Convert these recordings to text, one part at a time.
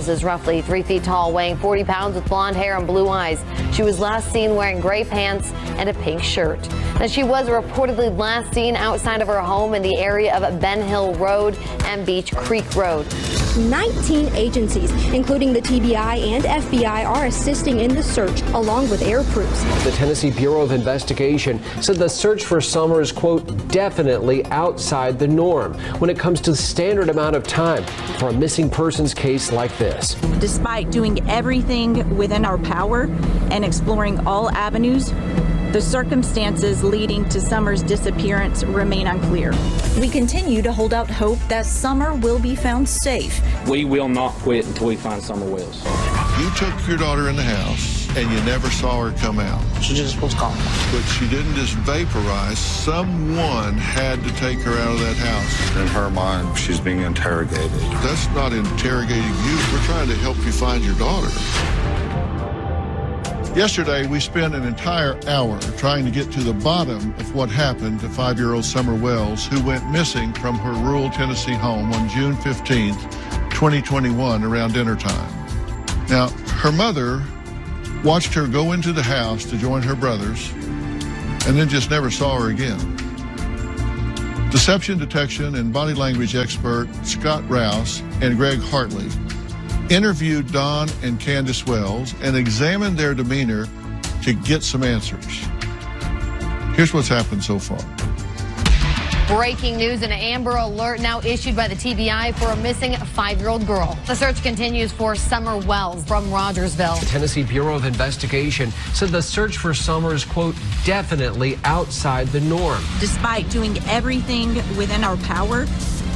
Wells is roughly 3 feet tall, weighing 40 pounds with blonde hair and blue eyes. She was last seen wearing gray pants and a pink shirt. Now, she was reportedly last seen outside of her home in the area of Ben Hill Road and Beach Creek Road. 19 agencies, including the TBI and FBI, are assisting in the search, along with air crews. The Tennessee Bureau of Investigation said the search for Summer is, quote, definitely outside the norm when it comes to the standard amount of time for a missing persons case like this. Despite doing everything within our power and exploring all avenues, the circumstances leading to Summer's disappearance remain unclear. We continue to hold out hope that Summer will be found safe. We will not quit until we find Summer Wells. You took your daughter in the house and you never saw her come out. She just was gone. But she didn't just vaporize. Someone had to take her out of that house. In her mind, she's being interrogated. That's not interrogating you. We're trying to help you find your daughter. Yesterday, we spent an entire hour trying to get to the bottom of what happened to 5-year-old Summer Wells, who went missing from her rural Tennessee home on June 15th, 2021, around dinner time. Now, her mother watched her go into the house to join her brothers and then just never saw her again. Deception detection and body language expert Scott Rouse and Greg Hartley interviewed Don and Candace Wells and examined their demeanor to get some answers. Here's what's happened so far. Breaking news, an Amber Alert now issued by the TBI for a missing 5-year-old girl. The search continues for Summer Wells from Rogersville. The Tennessee Bureau of Investigation said the search for Summer is, quote, definitely outside the norm. Despite doing everything within our power,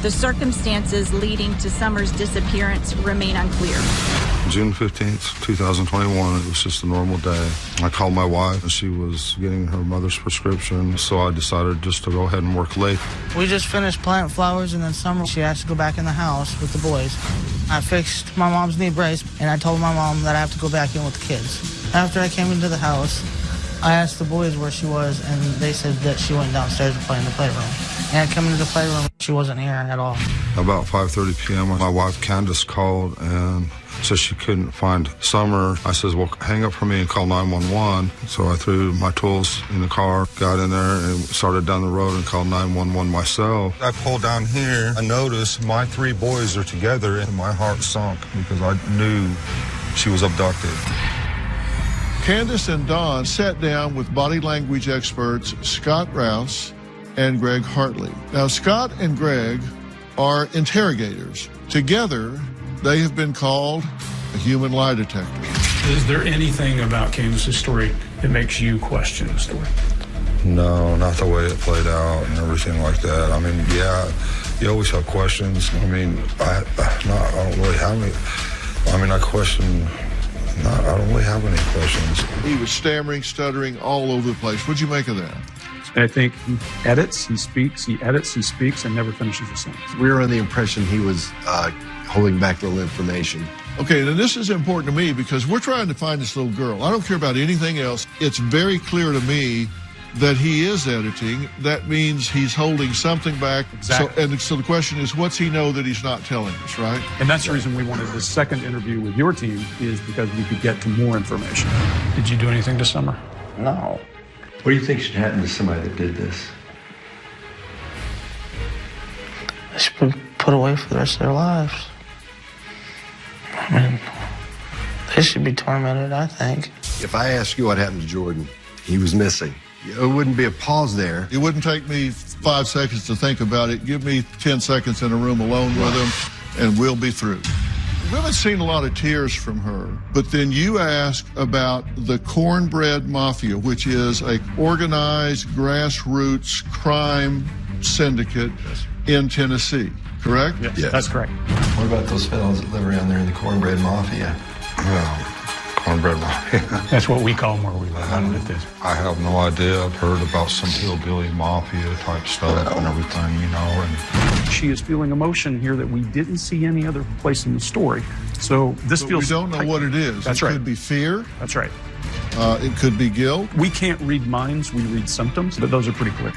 the circumstances leading to Summer's disappearance remain unclear. June 15th, 2021, it was just a normal day. I called my wife, and she was getting her mother's prescription, so I decided just to go ahead and work late. We just finished planting flowers, and then Summer, she asked to go back in the house with the boys. I fixed my mom's knee brace, and I told my mom that I have to go back in with the kids. After I came into the house, I asked the boys where she was, and they said that she went downstairs to play in the playroom. And coming to the playroom, she wasn't here at all. About 5:30 p.m., my wife Candace called and said she couldn't find Summer. I said, well, hang up for me and call 911. So I threw my tools in the car, got in there, and started down the road and called 911 myself. I pulled down here. I noticed my 3 boys are together, and my heart sunk because I knew she was abducted. Candace and Don sat down with body language experts Scott Rouse and Greg Hartley. Now, Scott and Greg are interrogators. Together, they have been called a human lie detector. Is there anything about Candace's story that makes you question the story? No, not the way it played out and everything like that. I mean, yeah, you always have questions. I mean, I don't really have any. I mean, I don't really have any questions. He was stammering, stuttering all over the place. What'd you make of that? I think he edits, he speaks, he edits, he speaks, and never finishes a sentence. We were under the impression he was holding back little information. Okay, now this is important to me because we're trying to find this little girl. I don't care about anything else. It's very clear to me that he is editing. That means he's holding something back. Exactly. So the question is, what's he know that he's not telling us, right? And that's the reason we wanted this second interview with your team, is because we could get to more information. Did you do anything to Summer? No. What do you think should happen to somebody that did this? They should be put away for the rest of their lives. I mean, they should be tormented, I think. If I ask you what happened to Jordan, he was missing. It wouldn't be a pause there. It wouldn't take me 5 seconds to think about it. Give me 10 seconds in a room alone with him, and we'll be through. We haven't seen a lot of tears from her, but then you ask about the Cornbread Mafia, which is a organized grassroots crime syndicate in Tennessee, correct? Yes, that's correct. What about those fellows that live around there in the Cornbread Mafia? Well, Cornbread Mafia. That's what we call them where we live. I don't know if this. I have no idea. I've heard about some hillbilly mafia type stuff and everything, you know. And she is feeling emotion here that we didn't see any other place in the story. So this feels. We don't know what it is. That's right. It could be fear. That's right. It could be guilt. We can't read minds. We read symptoms, but those are pretty clear.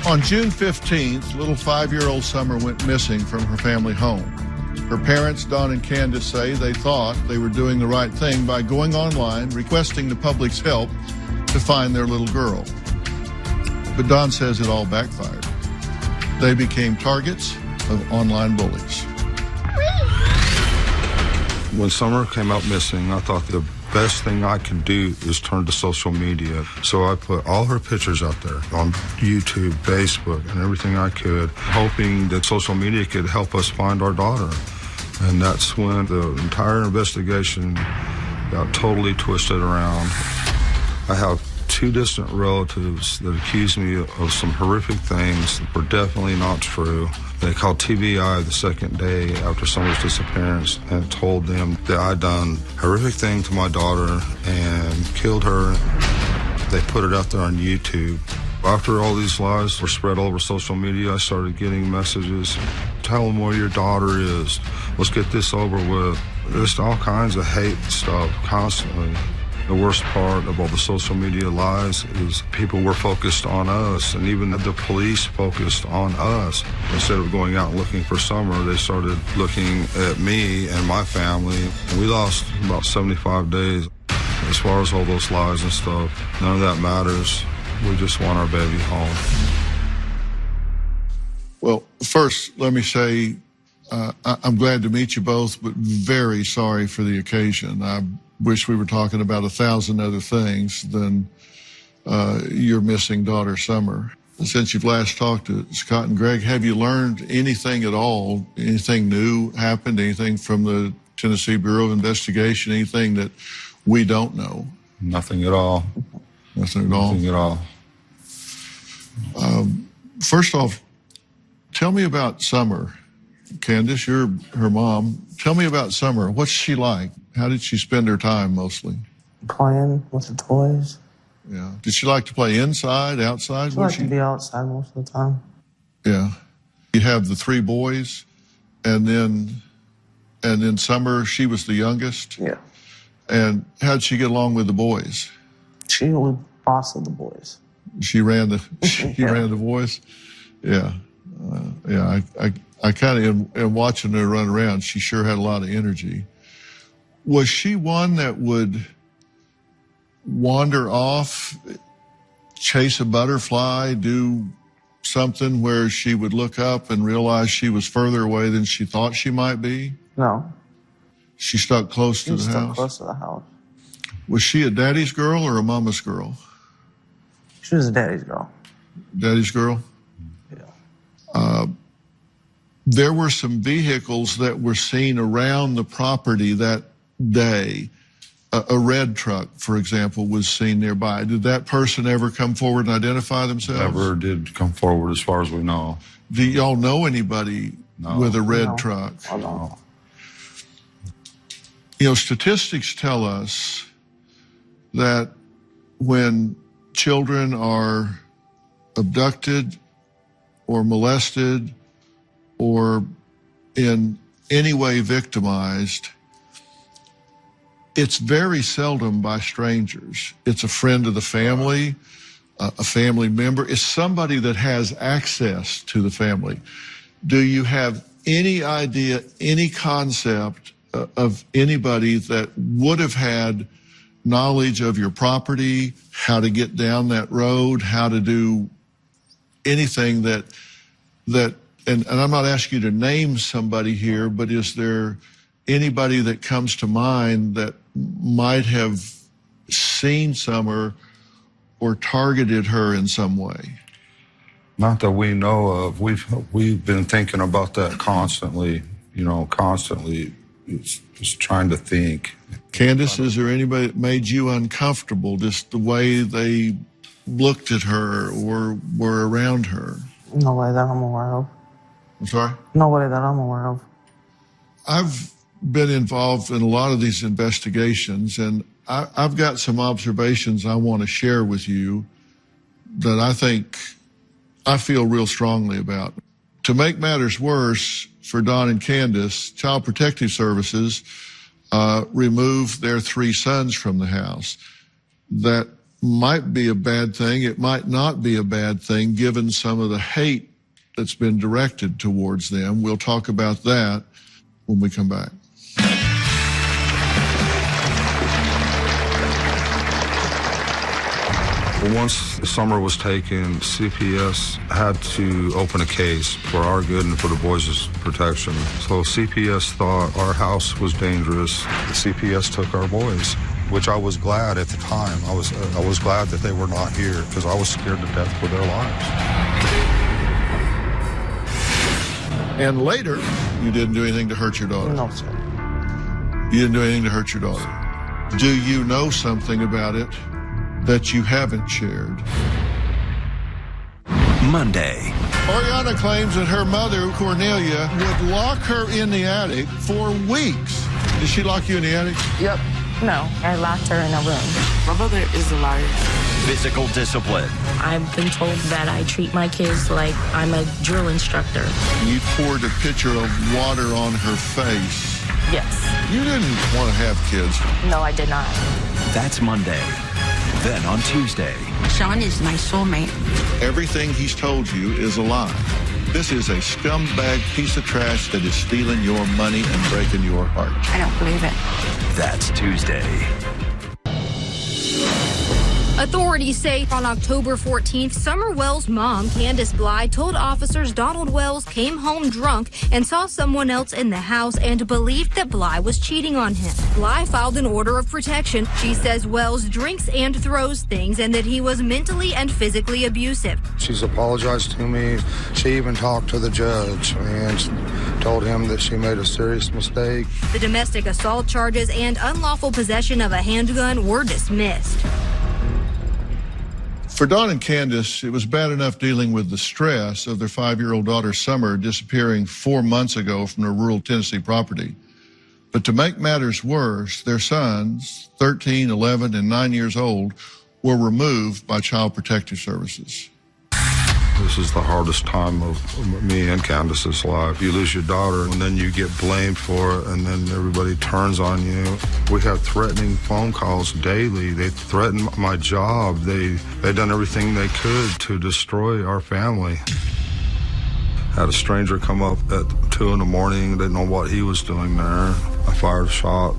On June 15th, little 5-year-old Summer went missing from her family home. Her parents, Dawn and Candace, say they thought they were doing the right thing by going online, requesting the public's help to find their little girl. But Dawn says it all backfired. They became targets of online bullies. When Summer came out missing, I thought the best thing I could do is turn to social media. So I put all her pictures out there on YouTube, Facebook, and everything I could, hoping that social media could help us find our daughter. And that's when the entire investigation got totally twisted around. I have two distant relatives that accused me of some horrific things that were definitely not true. They called TBI the second day after Summer's disappearance and told them that I'd done a horrific thing to my daughter and killed her. They put it out there on YouTube. After all these lies were spread all over social media, I started getting messages. Tell them where your daughter is. Let's get this over with. There's all kinds of hate stuff constantly. The worst part of all the social media lies is people were focused on us, and even the police focused on us. Instead of going out looking for Summer, they started looking at me and my family. And we lost about 75 days. As far as all those lies and stuff, none of that matters. We just want our baby home. Well, first, let me say I'm glad to meet you both, but very sorry for the occasion. I wish we were talking about 1,000 other things than your missing daughter, Summer. Since you've last talked to Scott and Greg, have you learned anything at all? Anything new happened? Anything from the Tennessee Bureau of Investigation? Anything that we don't know? Nothing at all. Nothing at all? Nothing at all. First off, tell me about Summer. Candace, you're her mom. Tell me about Summer. What's she like? How did she spend her time mostly? Playing with the toys. Yeah. Did she like to play inside, outside? She liked to be outside most of the time. Yeah. You have the 3 boys, and then Summer, she was the youngest. Yeah. And how'd she get along with the boys? She was boss of the boys. She ran the ran the boys. Yeah. I kind of, in watching her run around, she sure had a lot of energy. Was she one that would wander off, chase a butterfly, do something where she would look up and realize she was further away than she thought she might be? No. She stuck close to the She stuck house? close to the house. Was she a daddy's girl or a mama's girl? She was a daddy's girl. Daddy's girl? Yeah. There were some vehicles that were seen around the property that day. A red truck, for example, was seen nearby. Did that person ever come forward and identify themselves? Never did come forward as far as we know. Do y'all know anybody with a red truck? No. You know, statistics tell us that when children are abducted or molested or in any way victimized, it's very seldom by strangers. It's a friend of the family, a family member. It's somebody that has access to the family. Do you have any idea, any concept of anybody that would have had knowledge of your property, how to get down that road, how to do anything that and I'm not asking you to name somebody here, but is there anybody that comes to mind that might have seen Summer or targeted her in some way? Not that we know of. We've been thinking about that constantly, constantly. It's just trying to think. Candace, is there anybody that made you uncomfortable, just the way they looked at her or were around her? Nobody that I'm aware of. I'm sorry? Nobody that I'm aware of. I've been involved in a lot of these investigations, and I've got some observations I want to share with you that I feel real strongly about. To make matters worse, for Dawn and Candace, Child Protective Services removed their 3 sons from the house. That might be a bad thing. It might not be a bad thing given some of the hate that's been directed towards them. We'll talk about that. when we come back. Once Summer was taken, CPS had to open a case for our good and for the boys' protection. So CPS thought our house was dangerous. CPS took our boys, which I was glad at the time. I was glad that they were not here because I was scared to death for their lives. And later, you didn't do anything to hurt your daughter. No, sir. You didn't do anything to hurt your daughter. Do you know something about it that you haven't shared? Monday. Oriana claims that her mother, Cornelia, would lock her in the attic for weeks. Did she lock you in the attic? Yep. No, I locked her in a room. My mother is a liar. Physical discipline. I've been told that I treat my kids like I'm a drill instructor. You poured a pitcher of water on her face. Yes. You didn't want to have kids. No, I did not. That's Monday. Then on Tuesday. Sean is my soulmate. Everything he's told you is a lie. This is a scumbag piece of trash that is stealing your money and breaking your heart. I don't believe it. That's Tuesday. Authorities say on October 14th, Summer Wells' mom, Candace Bly, told officers Donald Wells came home drunk and saw someone else in the house and believed that Bly was cheating on him. Bly filed an order of protection. She says Wells drinks and throws things and that he was mentally and physically abusive. She's apologized to me. She even talked to the judge and told him that she made a serious mistake. The domestic assault charges and unlawful possession of a handgun were dismissed. For Dawn and Candace, it was bad enough dealing with the stress of their 5-year-old daughter, Summer, disappearing 4 months ago from their rural Tennessee property. But to make matters worse, their sons, 13, 11, and 9 years old, were removed by Child Protective Services. This is the hardest time of me and Candace's life. You lose your daughter, and then you get blamed for it, and then everybody turns on you. We have threatening phone calls daily. They threatened my job. They've done everything they could to destroy our family. Had a stranger come up at 2 in the morning. Didn't know what he was doing there. I fired a shot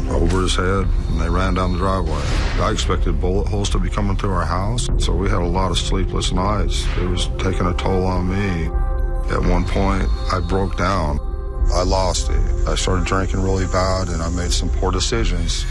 over his head, and they ran down the driveway. I expected bullet holes to be coming through our house, so we had a lot of sleepless nights. It was taking a toll on me. At one point, I broke down. I lost it. I started drinking really bad, and I made some poor decisions.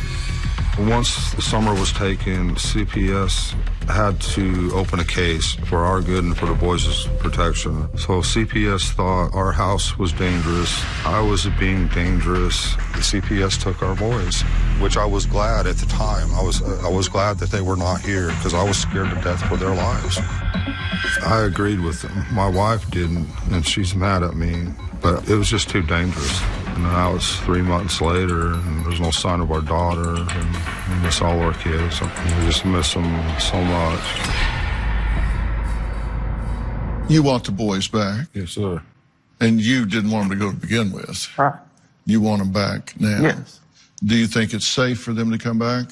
Once the Summer was taken, CPS had to open a case for our good and for the boys' protection. So CPS thought our house was dangerous. I was being dangerous. The CPS took our boys, which I was glad at the time. I was glad that they were not here because I was scared to death for their lives. I agreed with them. My wife didn't, and she's mad at me, but it was just too dangerous. And now it's 3 months later, and there's no sign of our daughter, and we miss all our kids. We just miss them so much. You want the boys back? Yes, sir. And you didn't want them to go to begin with. Right. You want them back now? Yes. Do you think it's safe for them to come back?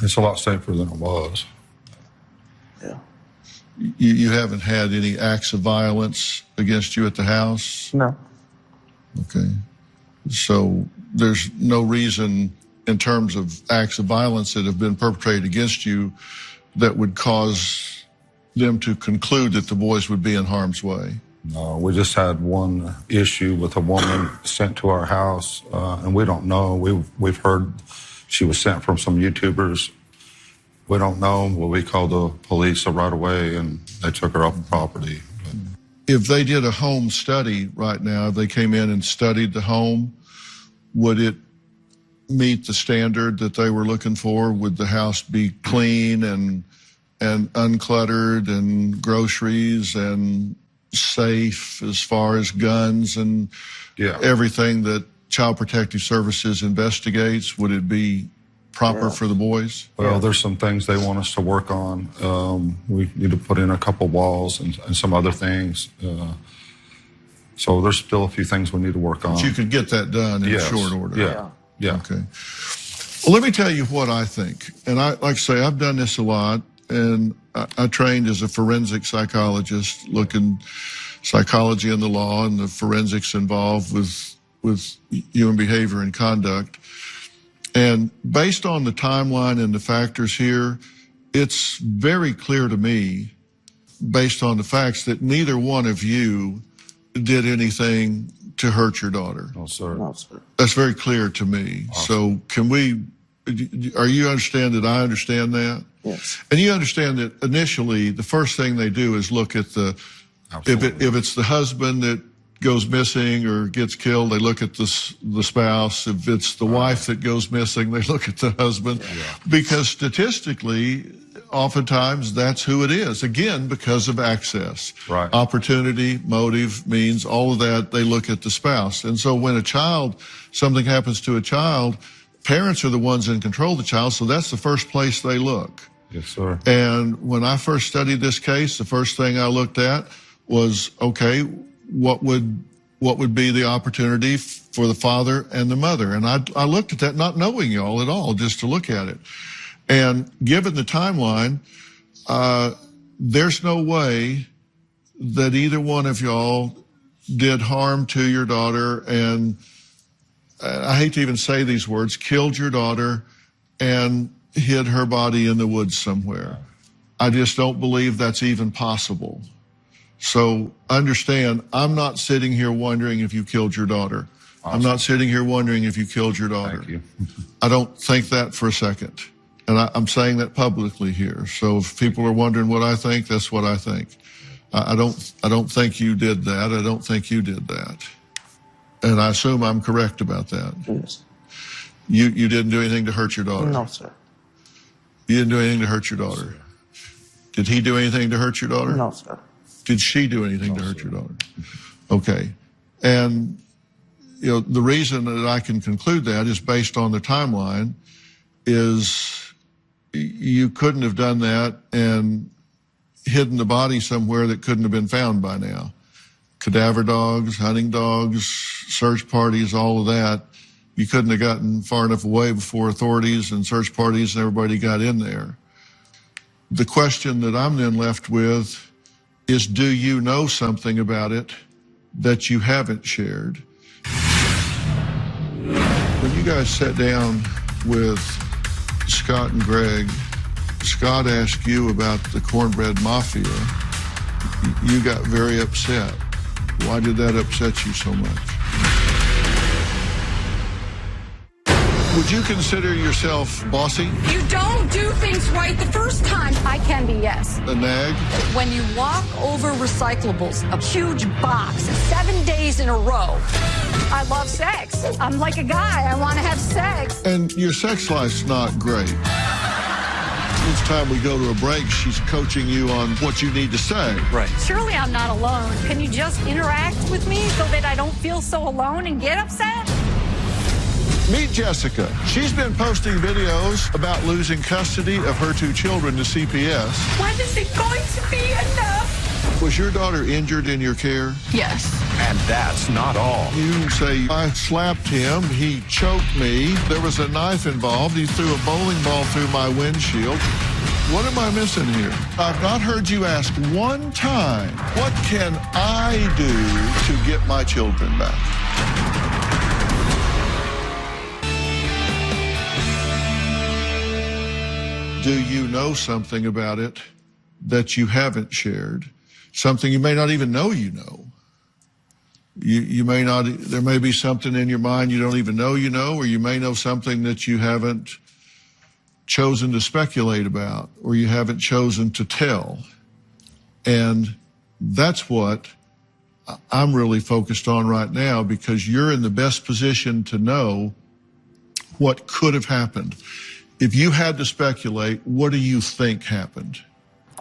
It's a lot safer than it was. Yeah. You haven't had any acts of violence against you at the house? No. Okay. So there's no reason in terms of acts of violence that have been perpetrated against you that would cause them to conclude that the boys would be in harm's way? No, we just had one issue with a woman sent to our house, and we don't know. We've heard she was sent from some YouTubers. We don't know. Well, we called the police right away, and they took her off the property. If they did a home study right now, if they came in and studied the home, would it meet the standard that they were looking for? Would the house be clean and uncluttered and groceries and safe as far as guns and everything that Child Protective Services investigates? Would it be proper for the boys? Well, there's some things they want us to work on. We need to put in a couple walls and some other things. So there's still a few things we need to work on. But you could get that done in short order. Yeah. Okay. Well, let me tell you what I think. And like I say, I've done this a lot, and I trained as a forensic psychologist looking psychology and the law and the forensics involved with human behavior and conduct. And based on the timeline and the factors here, it's very clear to me, based on the facts, that neither one of you did anything to hurt your daughter. No, sir. No, sir. That's very clear to me. So are you understand that I understand that? Yes. And you understand that initially the first thing they do is look at if it's the husband that goes missing or gets killed, they look at the spouse. If it's the wife that goes missing, they look at the husband. Yeah. Because statistically, oftentimes that's who it is. Again, because of access. Right. Opportunity, motive, means, all of that, they look at the spouse. And so when something happens to a child, parents are the ones in control of the child, so that's the first place they look. Yes, sir. And when I first studied this case, the first thing I looked at was, okay, what would be the opportunity for the father and the mother? And I looked at that, not knowing y'all at all, just to look at it. And given the timeline, there's no way that either one of y'all did harm to your daughter, and I hate to even say these words, killed your daughter and hid her body in the woods somewhere. I just don't believe that's even possible. So understand, I'm not sitting here wondering if you killed your daughter. Awesome. I'm not sitting here wondering if you killed your daughter. Thank you. I don't think that for a second. And I'm saying that publicly here. So if people are wondering what I think, that's what I think. I don't think you did that. I don't think you did that. And I assume I'm correct about that. Yes. You didn't do anything to hurt your daughter? No, sir. You didn't do anything to hurt your daughter? Did he do anything to hurt your daughter? No, sir. Did she do anything to hurt your daughter? Okay. And, the reason that I can conclude that is based on the timeline is you couldn't have done that and hidden the body somewhere that couldn't have been found by now. Cadaver dogs, hunting dogs, search parties, all of that. You couldn't have gotten far enough away before authorities and search parties and everybody got in there. The question that I'm then left with is, do you know something about it that you haven't shared? When you guys sat down with Scott and Greg, Scott asked you about the Cornbread Mafia. You got very upset. Why did that upset you so much? Would you consider yourself bossy? You don't do things right the first time. I can be, yes. A nag? When you walk over recyclables, a huge box, 7 days in a row. I love sex. I'm like a guy. I want to have sex. And your sex life's not great. Each time we go to a break, she's coaching you on what you need to say. Right. Surely I'm not alone. Can you just interact with me so that I don't feel so alone and get upset? Meet Jessica. She's been posting videos about losing custody of her 2 children to CPS. When is it going to be enough? Was your daughter injured in your care? Yes. And that's not all. You say, I slapped him, he choked me, there was a knife involved, he threw a bowling ball through my windshield. What am I missing here? I've not heard you ask one time, what can I do to get my children back? Do you know something about it that you haven't shared? Something you may not even know you know. You may not, there may be something in your mind you don't even know you know, or you may know something that you haven't chosen to speculate about, or you haven't chosen to tell. And that's what I'm really focused on right now, because you're in the best position to know what could have happened. If you had to speculate, what do you think happened?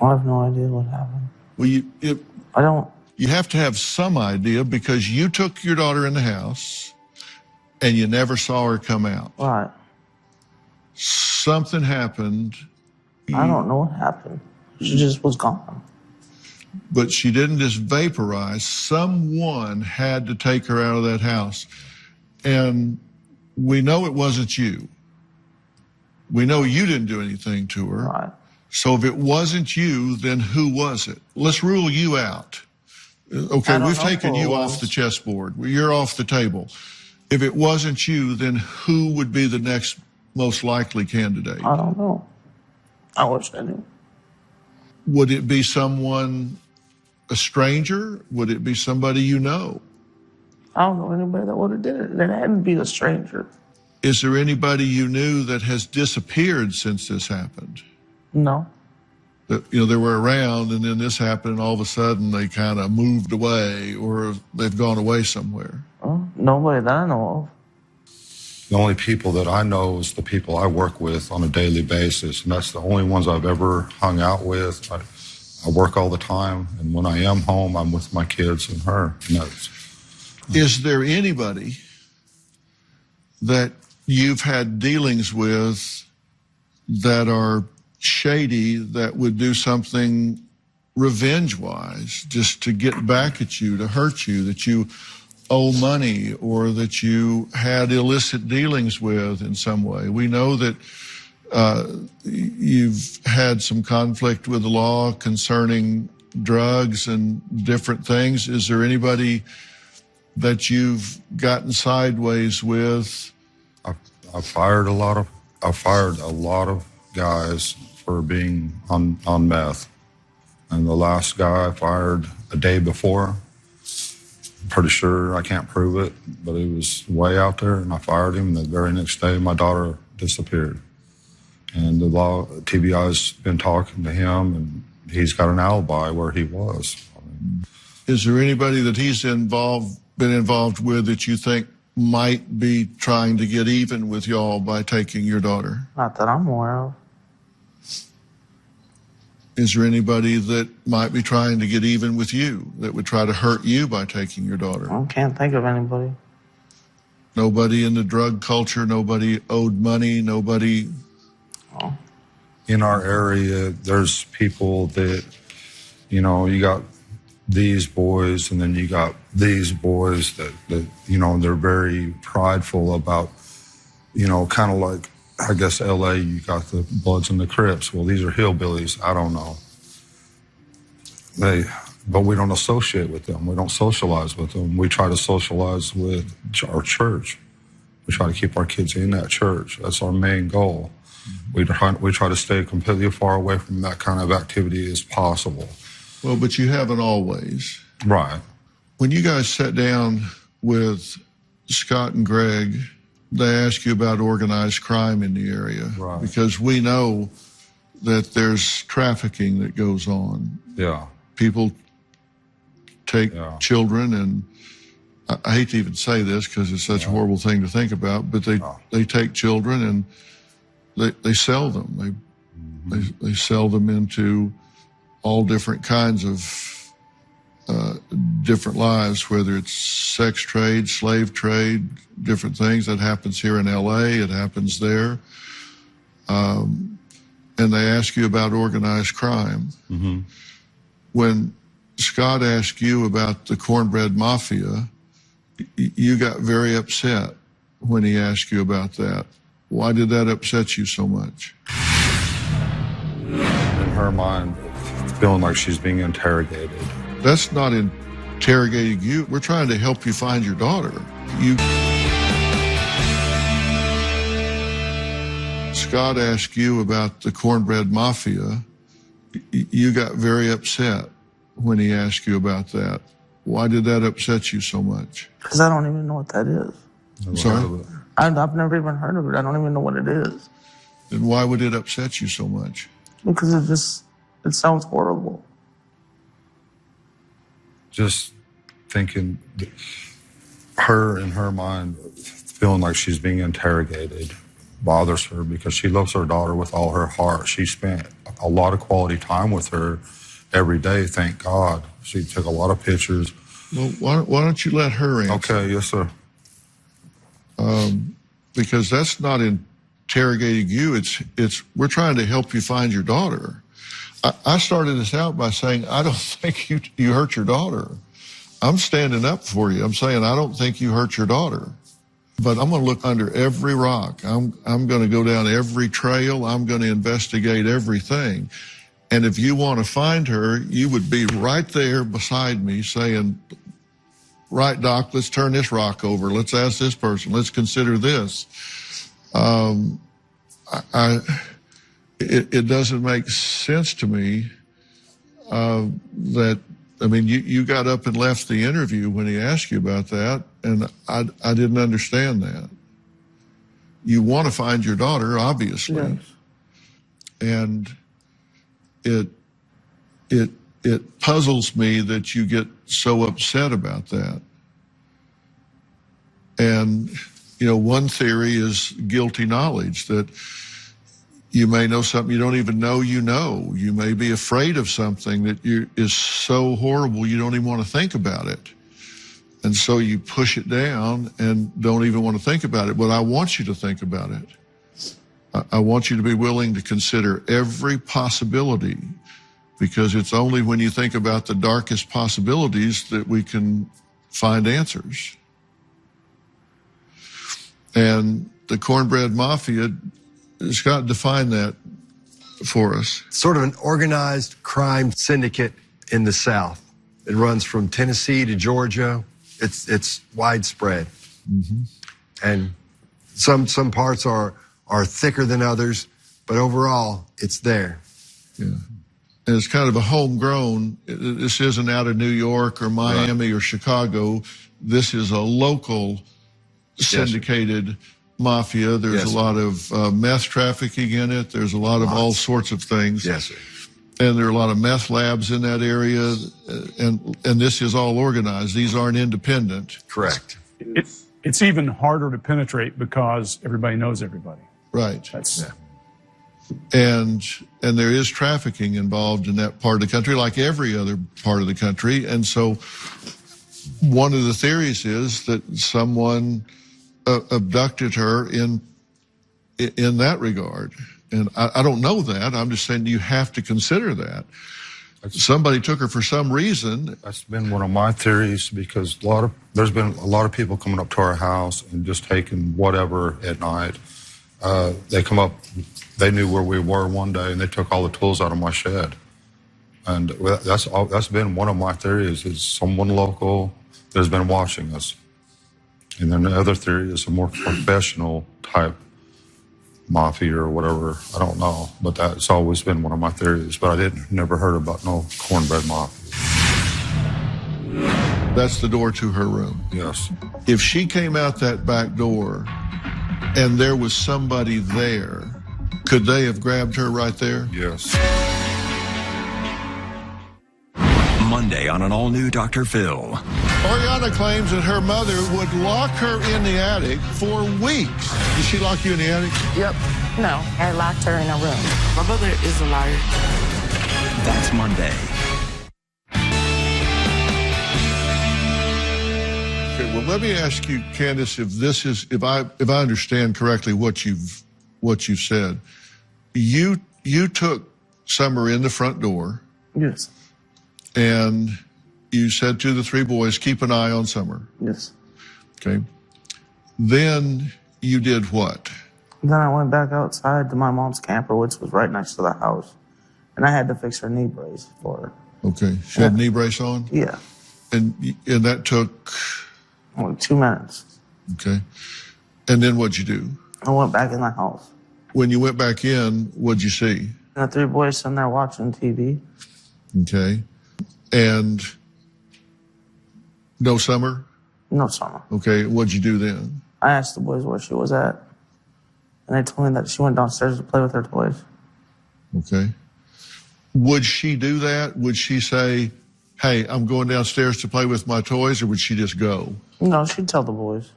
I have no idea what happened. Well, I don't. You have to have some idea, because you took your daughter in the house and you never saw her come out. Right. Something happened. I don't know what happened. She just was gone. But she didn't just vaporize. Someone had to take her out of that house. And we know it wasn't you. We know you didn't do anything to her. Right. So if it wasn't you, then who was it? Let's rule you out. Okay, I don't we've know taken who it you was. off the chessboard. You're off the table. If it wasn't you, then who would be the next most likely candidate? I don't know. I wish I knew. Would it be someone, a stranger? Would it be somebody you know? I don't know anybody that would have did it. It had to be a stranger. Is there anybody you knew that has disappeared since this happened? No. That, you know, they were around and then this happened and all of a sudden they kind of moved away or they've gone away somewhere? Nobody that I know of. The only people that I know is the people I work with on a daily basis, and that's the only ones I've ever hung out with. I work all the time, and when I am home, I'm with my kids and her. And is there anybody that you've had dealings with that are shady that would do something revenge-wise just to get back at you, to hurt you, that you owe money or that you had illicit dealings with in some way? We know that you've had some conflict with the law concerning drugs and different things. Is there anybody that you've gotten sideways with? I fired a lot of guys for being on meth. And the last guy I fired a day before, pretty sure, I can't prove it, but he was way out there and I fired him. And the very next day, my daughter disappeared. And the law, TBI's been talking to him and he's got an alibi where he was. Is there anybody that he's been involved with that you think might be trying to get even with y'all by taking your daughter? Not that I'm aware of. Is there anybody that might be trying to get even with you, that would try to hurt you by taking your daughter? I can't think of anybody. Nobody in the drug culture, nobody owed money, nobody? Oh. In our area, there's people that, you know, you got these boys and then you got these boys that you know, they're very prideful about, you know, kind of like, I guess LA, you got the Bloods and the Crips. Well, these are hillbillies. I don't know. But we don't associate with them. We don't socialize with them. We try to socialize with our church. We try to keep our kids in that church. That's our main goal. Mm-hmm. We try to stay completely far away from that kind of activity as possible. Well, but you haven't always. Right. When you guys sat down with Scott and Greg, they ask you about organized crime in the area. Right. Because we know that there's trafficking that goes on. Yeah. People take children, and I hate to even say this because it's such a horrible thing to think about, but they take children and they sell them. They sell them into all different kinds of different lives, whether it's sex trade, slave trade, different things. That happens here in LA, it happens there. And they ask you about organized crime. Mm-hmm. When Scott asked you about the Cornbread Mafia, you got very upset when he asked you about that. Why did that upset you so much? In her mind, feeling like she's being interrogated. That's not interrogating you. We're trying to help you find your daughter. Scott asked you about the Cornbread Mafia. You got very upset when he asked you about that. Why did that upset you so much? Because I don't even know what that is. Sorry? I've never even heard of it. I don't even know what it is. Then why would it upset you so much? Because it sounds horrible. Just thinking, her in her mind, feeling like she's being interrogated bothers her because she loves her daughter with all her heart. She spent a lot of quality time with her every day, thank God. She took a lot of pictures. Well, why don't you let her answer? Okay, yes, sir. Because that's not interrogating you. It's we're trying to help you find your daughter. I started this out by saying, I don't think you hurt your daughter. I'm standing up for you. I'm saying, I don't think you hurt your daughter. But I'm going to look under every rock. I'm going to go down every trail. I'm going to investigate everything. And if you want to find her, you would be right there beside me saying, right, Doc, let's turn this rock over. Let's ask this person. Let's consider this. It doesn't make sense to me that, I mean, you got up and left the interview when he asked you about that, and I didn't understand that. You want to find your daughter, obviously. Yes. And it puzzles me that you get so upset about that. And, you know, one theory is guilty knowledge, that you may know something you don't even know you know. You may be afraid of something that is so horrible you don't even want to think about it. And so you push it down and don't even want to think about it. But I want you to think about it. I want you to be willing to consider every possibility, because it's only when you think about the darkest possibilities that we can find answers. And the Cornbread Mafia, Scott, define that for us. Sort of an organized crime syndicate in the South. It runs from Tennessee to Georgia. It's widespread. Mm-hmm. And some parts are thicker than others, but overall, it's there. Yeah. And it's kind of a homegrown, this isn't out of New York or Miami or Chicago. This is a local syndicated mafia. There's a lot of meth trafficking in it. There's a lot of all sorts of things. Yes, sir. And there are a lot of meth labs in that area. And this is all organized. These aren't independent. Correct. It's even harder to penetrate because everybody knows everybody. Right. That's And there is trafficking involved in that part of the country, like every other part of the country. And so one of the theories is that someone abducted her in that regard. And I don't know that. I'm just saying you have to consider that. Somebody took her for some reason. That's been one of my theories, because there's been a lot of people coming up to our house and just taking whatever at night. They come up, they knew where we were one day, and they took all the tools out of my shed. And that's been one of my theories, is someone local that's been watching us. And then the other theory is a more professional type mafia or whatever. I don't know, but that's always been one of my theories. But I never heard about no cornbread mafia. That's the door to her room. Yes. If she came out that back door and there was somebody there, could they have grabbed her right there? Yes. Monday on an all-new Dr. Phil. Oriana claims that her mother would lock her in the attic for weeks. Did she lock you in the attic? Yep. No, I locked her in a room. My mother is a liar. That's Monday. Okay, well, let me ask you, Candace, if I understand correctly what you've said. You took Summer in the front door. Yes. And you said to the three boys, keep an eye on Summer. Yes. Okay. Then you did what? Then I went back outside to my mom's camper, which was right next to the house. And I had to fix her knee brace for her. Okay. She had a knee brace on? Yeah. And that took? Like 2 minutes. Okay. And then what'd you do? I went back in the house. When you went back in, what'd you see? And the three boys sitting there watching TV. Okay. And no Summer? No Summer. Okay. What'd you do then? I asked the boys where she was at. And they told me that she went downstairs to play with her toys. Okay. Would she do that? Would she say, hey, I'm going downstairs to play with my toys, or would she just go? No, she'd tell the boys.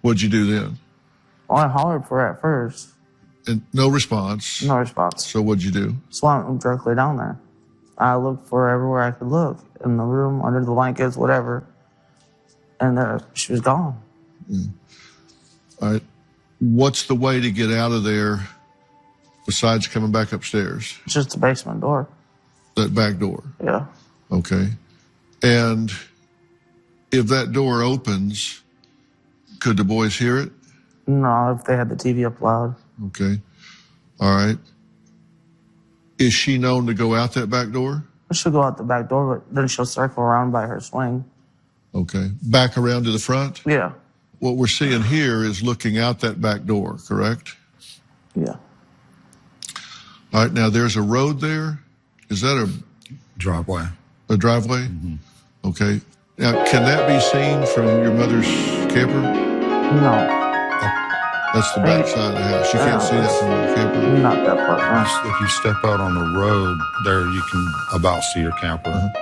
What'd you do then? Well, I hollered for her at first. And no response? No response. So what'd you do? So I went directly down there. I looked for her everywhere I could look. In the room, under the blankets, whatever. And she was gone. Mm. All right. What's the way to get out of there besides coming back upstairs? Just the basement door. That back door? Yeah. Okay. And if that door opens, could the boys hear it? No, if they had the TV up loud. Okay. All right. Is she known to go out that back door? She'll go out the back door, but then she'll circle around by her swing. Okay. Back around to the front? Yeah. What we're seeing here is looking out that back door, correct? Yeah. All right. Now, there's a road there. Is that a driveway? A driveway? Mm-hmm. Okay. Now, can that be seen from your mother's camper? No. That's the back side of the house. You can't see that from your camper? Not that far. If you step out on the road there, you can about see your camper. Uh-huh.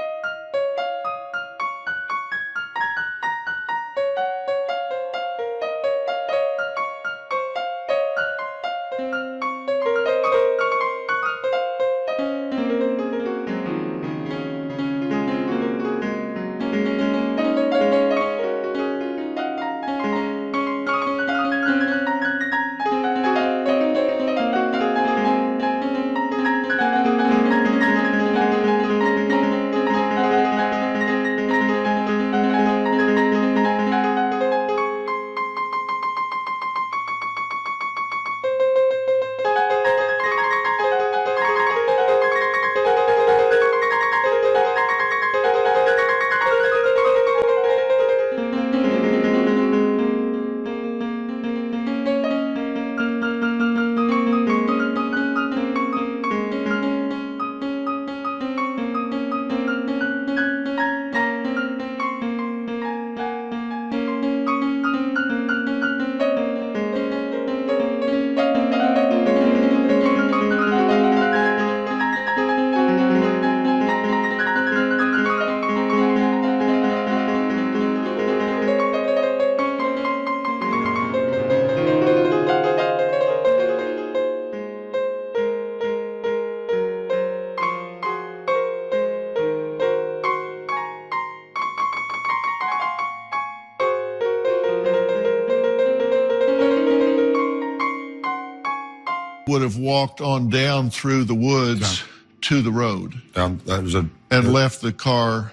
Would have walked on down through the woods to the road. That was and left the car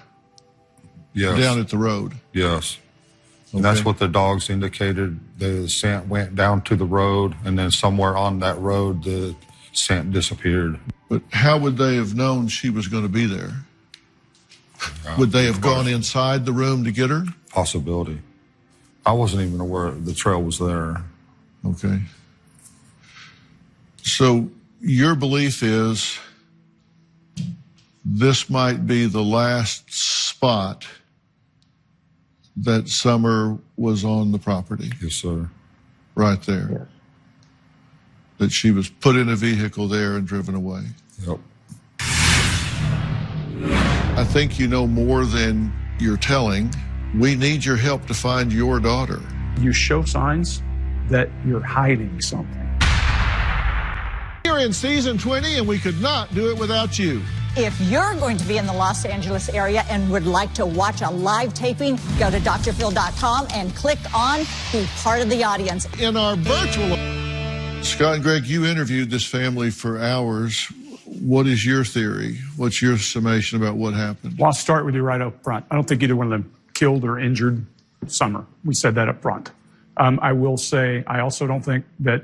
down at the road. Yes. Okay. And that's what the dogs indicated. The scent went down to the road, and then somewhere on that road, the scent disappeared. But how would they have known she was going to be there? Would they have gone inside the room to get her? Possibility. I wasn't even aware the trail was there. Okay. So your belief is this might be the last spot that Summer was on the property? Yes, sir. Right there. Yes. That she was put in a vehicle there and driven away. Yep. I think you know more than you're telling. We need your help to find your daughter. You show signs that you're hiding something. You're in season 20 and we could not do it without you. If you're going to be in the Los Angeles area and would like to watch a live taping, go to drphil.com and click on Be Part of the Audience. In our virtual... Scott and Greg, you interviewed this family for hours. What is your theory? What's your summation about what happened? Well, I'll start with you right up front. I don't think either one of them killed or injured Summer. We said that up front. I will say I also don't think that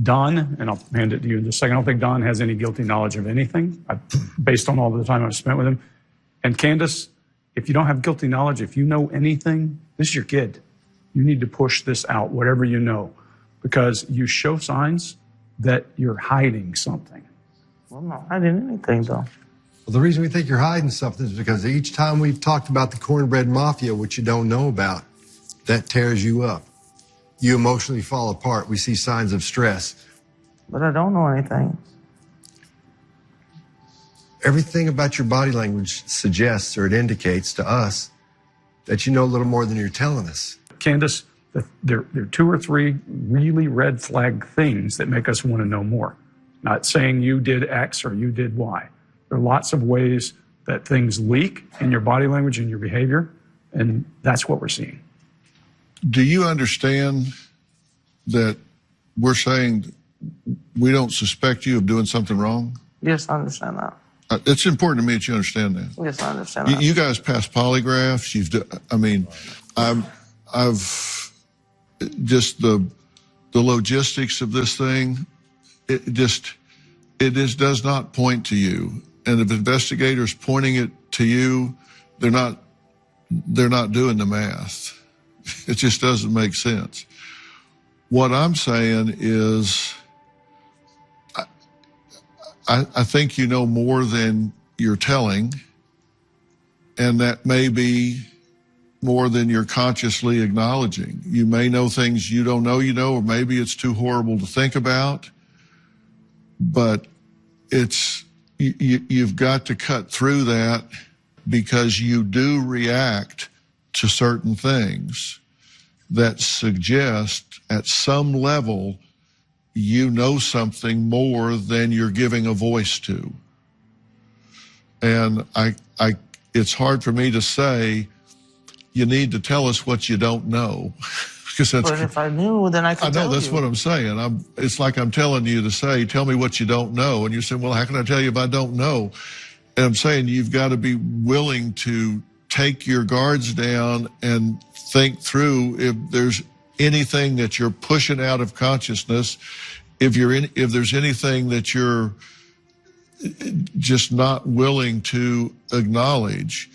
Don, and I'll hand it to you in just a second, I don't think Don has any guilty knowledge of anything based on all the time I've spent with him. And Candace, if you don't have guilty knowledge, if you know anything, this is your kid. You need to push this out, whatever you know, because you show signs that you're hiding something. Well, I'm not hiding anything, though. Well, the reason we think you're hiding something is because each time we've talked about the cornbread mafia, which you don't know about, that tears you up. You emotionally fall apart. We see signs of stress. But I don't know anything. Everything about your body language suggests or it indicates to us that you know a little more than you're telling us. Candace, there are 2 or 3 really red flag things that make us want to know more. Not saying you did X or you did Y. There are lots of ways that things leak in your body language and your behavior, and that's what we're seeing. Do you understand that we're saying we don't suspect you of doing something wrong? Yes, I understand that. It's important to me that you understand that. Yes, I understand that. You guys passed polygraphs. I've just the logistics of this thing. It It just does not point to you. And if investigators pointing it to you, they're not doing the math. It just doesn't make sense. What I'm saying is, I think you know more than you're telling, and that may be more than you're consciously acknowledging. You may know things you don't know you know, or maybe it's too horrible to think about, but you've got to cut through that, because you do react to certain things that suggest at some level you know something more than you're giving a voice to. And it's hard for me to say, you need to tell us what you don't know. Because But if I knew, then I could tell you. I know, that's what I'm saying. It's like I'm telling you to say, tell me what you don't know. And you're saying, well, how can I tell you if I don't know? And I'm saying you've got to be willing to take your guards down and think through if there's anything that you're pushing out of consciousness, if there's anything that you're just not willing to acknowledge.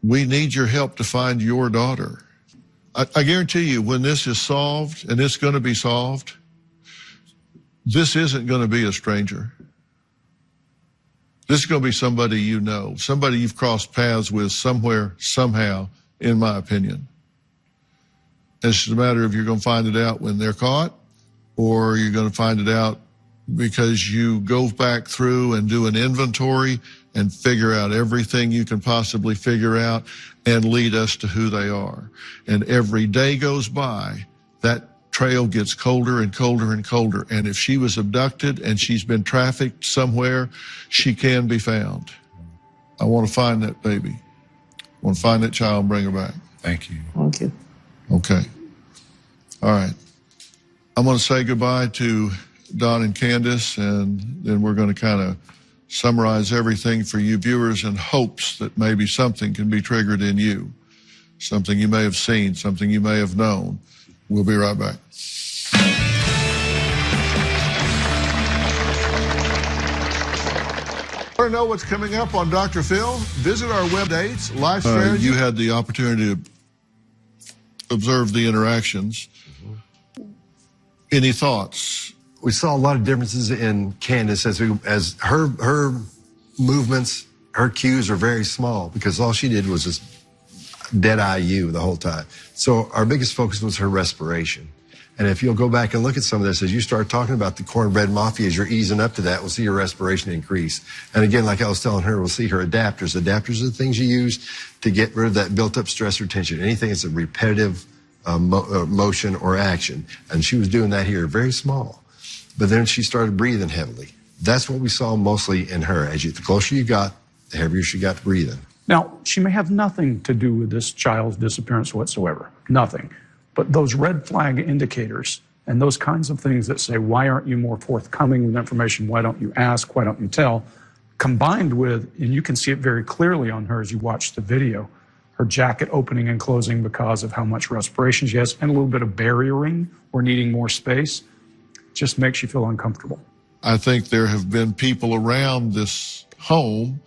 We need your help to find your daughter. I guarantee you, when this is solved, and it's going to be solved, this isn't going to be a stranger. This is going to be somebody you know, somebody you've crossed paths with somewhere, somehow, in my opinion. It's just a matter of you're going to find it out when they're caught, or you're going to find it out because you go back through and do an inventory and figure out everything you can possibly figure out and lead us to who they are. And every day goes by, that trail gets colder and colder and colder. And if she was abducted and she's been trafficked somewhere, she can be found. I want to find that baby. I want to find that child and bring her back. Thank you. Thank you. Okay. All right. I'm going to say goodbye to Don and Candace, and then we're going to kind of summarize everything for you viewers in hopes that maybe something can be triggered in you, something you may have seen, something you may have known. We'll be right back. Want to know what's coming up on Dr. Phil? Visit our web dates, live strategy. You had the opportunity to observe the interactions. Any thoughts? We saw a lot of differences in Candace as her movements, her cues are very small, because all she did was just dead eye you the whole time. So our biggest focus was her respiration. And if you'll go back and look at some of this, as you start talking about the cornbread mafia, as you're easing up to that, we'll see your respiration increase. And again, like I was telling her, we'll see her adapters. Adapters are the things you use to get rid of that built up stress or tension. Anything that's a repetitive motion or action. And she was doing that here, very small. But then she started breathing heavily. That's what we saw mostly in her. The closer you got, the heavier she got breathing. Now, she may have nothing to do with this child's disappearance whatsoever. Nothing. But those red flag indicators and those kinds of things that say, why aren't you more forthcoming with information? Why don't you ask? Why don't you tell? Combined with, and you can see it very clearly on her as you watch the video, her jacket opening and closing because of how much respiration she has and a little bit of barriering or needing more space, just makes you feel uncomfortable. I think there have been people around this home,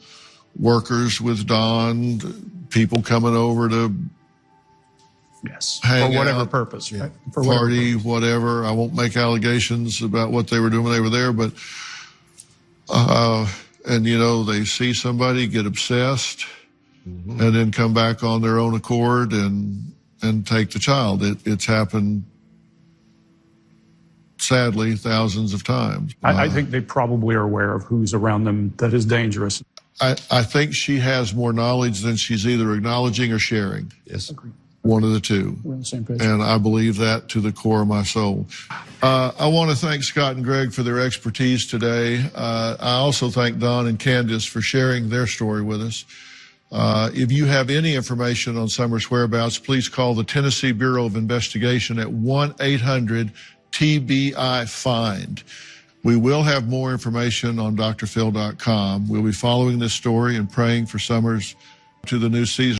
workers with Dawn, people coming over to hang for whatever out, purpose, right? For party, whatever. I won't make allegations about what they were doing when they were there, but and you know, they see somebody get obsessed and then come back on their own accord and take the child. It's happened, sadly, thousands of times. I think they probably are aware of who's around them that is dangerous. I think she has more knowledge than she's either acknowledging or sharing. Yes. Agreed. One of the two. We're on the same page. And I believe that to the core of my soul. I want to thank Scott and Greg for their expertise today. I also thank Don and Candace for sharing their story with us. If you have any information on Summer's whereabouts, please call the Tennessee Bureau of Investigation at 1-800-TBI-FIND. We will have more information on drphil.com. We'll be following this story and praying for Summers to the new season.